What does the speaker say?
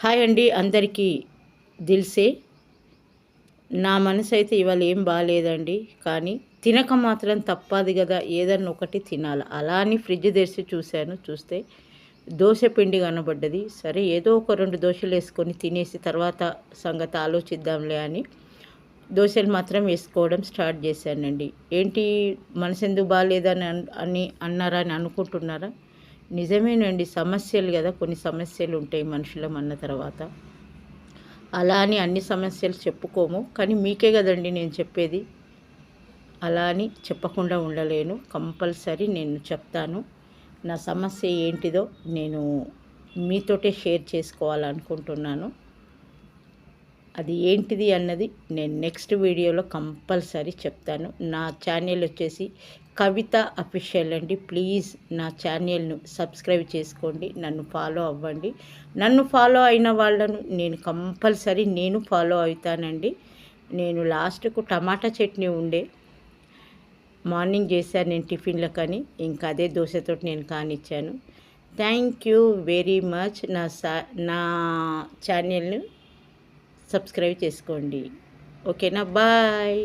Hi అండి అందరికీ దిల్సే. నా మనసు అయితే ఇవాళ ఏం బాగాలేదండి, కానీ తినక మాత్రం తప్పదు కదా, ఏదన్నా ఒకటి తినాలి. అలా అని ఫ్రిడ్జ్ తెరిచి చూస్తే దోశ పిండి కనబడ్డది. సరే ఏదో ఒక 2 దోశలు వేసుకొని తినేసి తర్వాత సంగతి ఆలోచిద్దాంలే అని దోశలు మాత్రం వేసుకోవడం స్టార్ట్ చేశానండి. ఏంటి మనసు ఎందుకు బాగాలేదని అన్నారా అని అనుకుంటున్నారా? నిజమేనండి, సమస్యలు కదా, కొన్ని సమస్యలు ఉంటాయి మనుషులం అన్న తర్వాత. అలా అని అన్ని సమస్యలు చెప్పుకోము, కానీ మీకే కదండి నేను చెప్పేది. అలా అని చెప్పకుండా ఉండలేను, కంపల్సరీ నేను చెప్తాను. నా సమస్య ఏంటిదో నేను మీతోటే షేర్ చేసుకోవాలనుకుంటున్నాను. అది ఏంటిది అన్నది నేను నెక్స్ట్ వీడియోలో కంపల్సరీ చెప్తాను. నా ఛానల్ వచ్చేసి కవిత అఫీషియల్ అండి. ప్లీజ్ నా ఛానల్ను సబ్స్క్రైబ్ చేసుకోండి, నన్ను ఫాలో అవ్వండి. నన్ను ఫాలో అయిన వాళ్ళను నేను కంపల్సరీ ఫాలో అవుతానండి. నేను లాస్ట్కు టమాటా చట్నీ ఉండే మార్నింగ్ చేశాను నేను టిఫిన్లకని, ఇంకా అదే దోశతోటి నేను కానిచ్చాను. Thank you very much. నా ఛానల్ను సబ్స్క్రైబ్ చేసుకోండి. ఓకేనా? బాయ్.